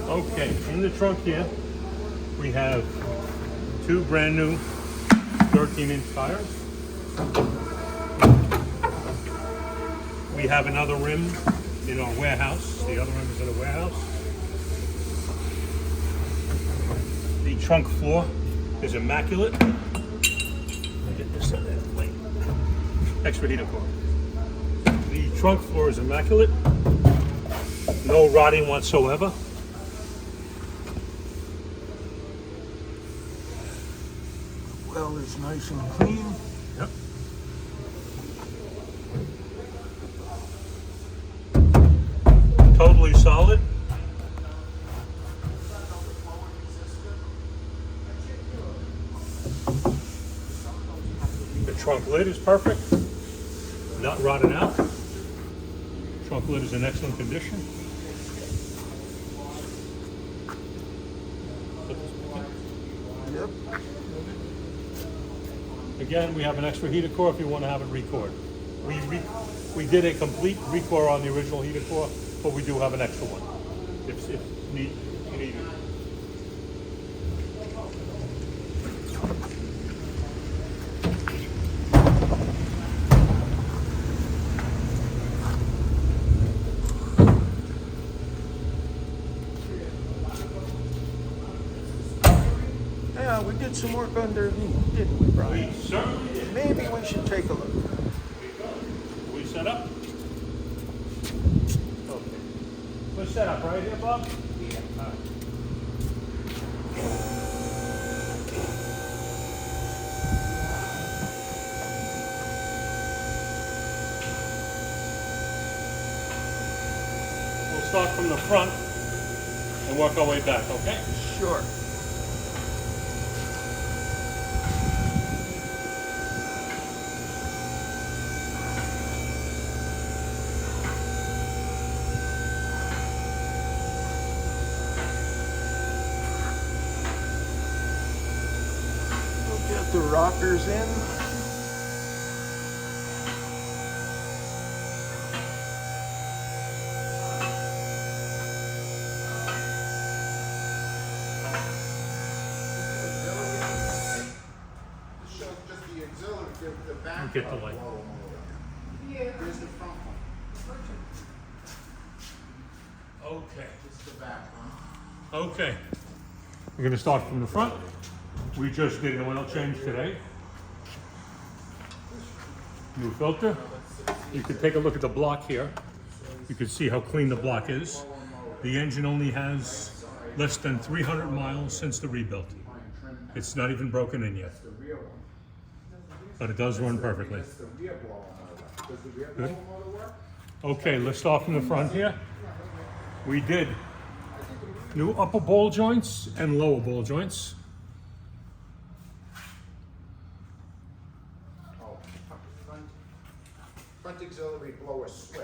Okay, in the trunk here, we have two brand new 13-inch tires. We have another rim in our warehouse. The other rim is in a warehouse. The trunk floor is immaculate. Let me get this in there. Wait. Extra heater core. The trunk floor is immaculate. No rotting whatsoever. Well, it's nice and clean. Yep. Totally solid. The trunk lid is perfect. Not rotted out. Trunk lid is in excellent condition. Yep. Again, we have an extra heater core if you want to have it record. We did a complete recore on the original heater core, but we do have an extra one if you need it. Yeah, we did some work underneath, didn't we, Brian? We certainly did. Maybe we should take a look. We set up? Okay. We're set up right here, Bob? Yeah. All right. We'll start from the front and work our way back, okay? Sure. We'll get the rockers in. I'll get the light. Here's the front one. Okay. This is the back one. Okay. We're going to start from the front. We just did an oil change today. New filter. You can take a look at the block here. You can see how clean the block is. The engine only has less than 300 miles since the rebuild. It's not even broken in yet. But it does run perfectly. Good. Okay, let's start from the front here. We did new upper ball joints and lower ball joints. Front auxiliary blower switch.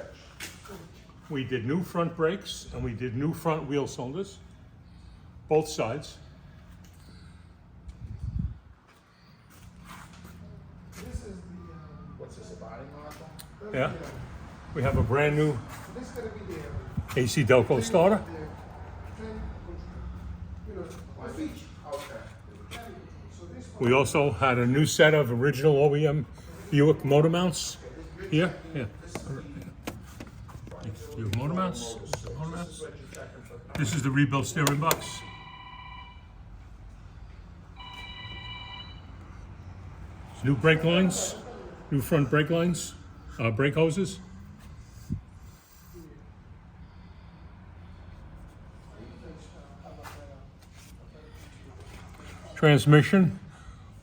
We did new front brakes and we did new front wheel cylinders, both sides. What's this, a body model? Yeah. We have a brand new AC Delco starter. We also had a new set of original OEM Buick motor mounts here. Yeah. Buick motor mounts. This is the rebuilt steering box. New brake lines, new front brake lines, brake hoses. Transmission,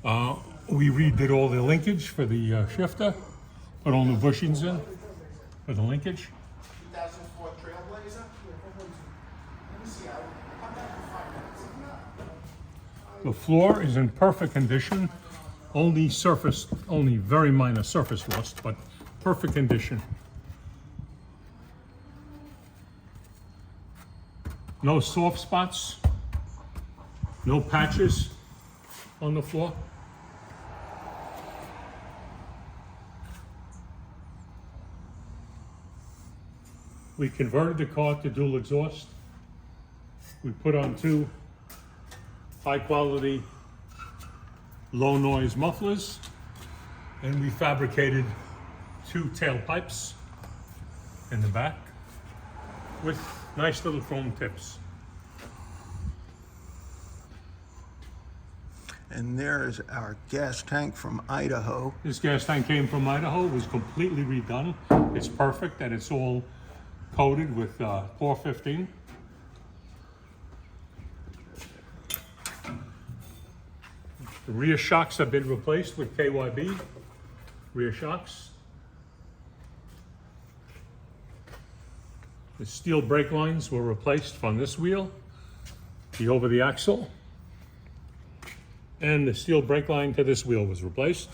we redid all the linkage for the shifter, put all new bushings in for the linkage. 2004 Trailblazer. Let me see. I'll come back in 5 minutes. The floor is in perfect condition, only very minor surface rust, but perfect condition. No soft spots, no patches on the floor. We converted the car to dual exhaust. We put on 2 high quality, low noise mufflers, and we fabricated 2 tailpipes in the back with nice little chrome tips. And there's our gas tank from Idaho. This gas tank came from Idaho, was completely redone. It's perfect and it's all coated with 415. The rear shocks have been replaced with KYB rear shocks. The steel brake lines were replaced from this wheel, the over the axle, and the steel brake line to this wheel was replaced.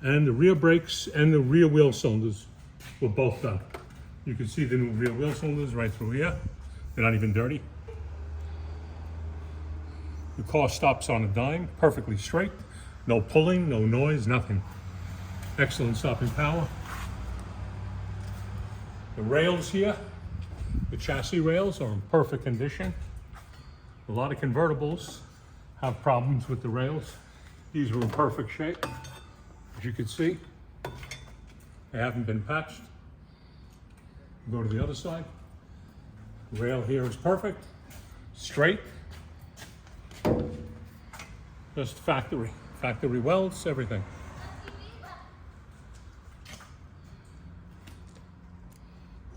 And the rear brakes and the rear wheel cylinders were both done. You can see the new rear wheel cylinders right through here. They're not even dirty. The car stops on a dime, perfectly straight. No pulling, no noise, nothing. Excellent stopping power. The rails here, the chassis rails are in perfect condition. A lot of convertibles have problems with the rails. These are in perfect shape. As you can see, they haven't been patched. Go to the other side. The rail here is perfect, straight. Just factory welds, everything.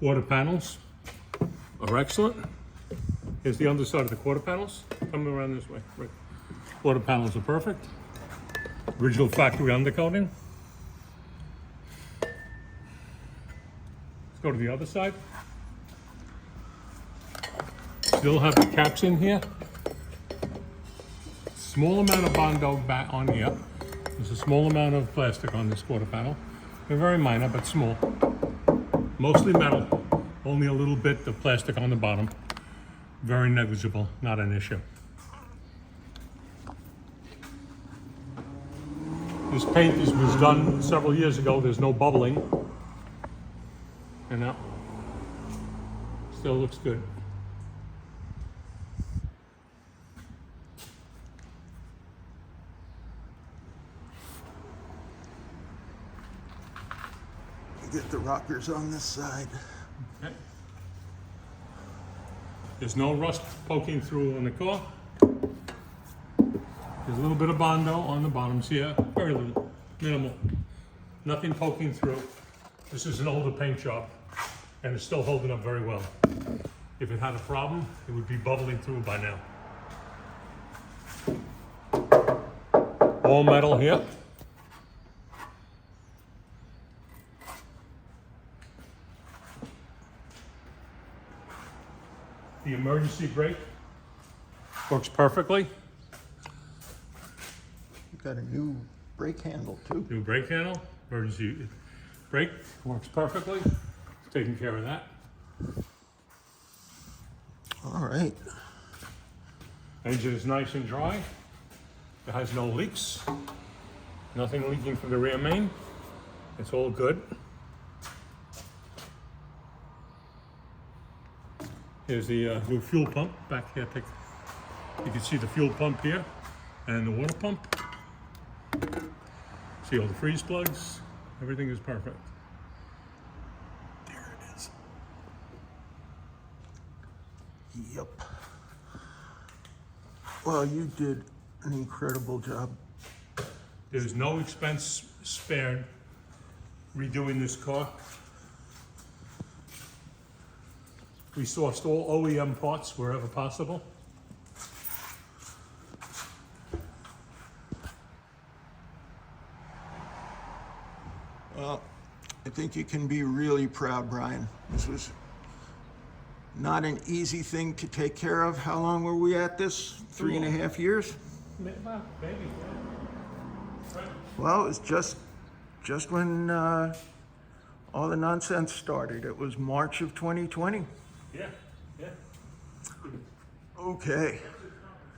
Quarter panels are excellent. Here's the underside of the quarter panels. Coming around this way. Right. Quarter panels are perfect. Original factory undercoating. Let's go to the other side. Still have the caps in here. Small amount of Bondo back on here. There's a small amount of plastic on this quarter panel. They're very minor, but small. Mostly metal. Only a little bit of plastic on the bottom. Very negligible, not an issue. This paint was done several years ago. There's no bubbling. And now, still looks good. Get the rockers on this side. Okay. There's no rust poking through on the car. There's a little bit of Bondo on the bottoms here, very little, minimal. Nothing poking through. This is an older paint job and it's still holding up very well. If it had a problem, it would be bubbling through by now. All metal here. The emergency brake works perfectly. You've got a new brake handle too. New brake handle, emergency brake works perfectly. Taking care of that. All right. Engine is nice and dry. It has no leaks. Nothing leaking from the rear main. It's all good. Here's the new fuel pump back here. You can see the fuel pump here and the water pump. See all the freeze plugs. Everything is perfect. There it is. Yep. Well, you did an incredible job. There's no expense spared redoing this car. We sourced all OEM parts wherever possible. Well, I think you can be really proud, Brian. This was not an easy thing to take care of. How long were we at this? 3.5 years? Maybe, yeah. Right. Well, it was just when all the nonsense started. It was March of 2020. Yeah. Okay.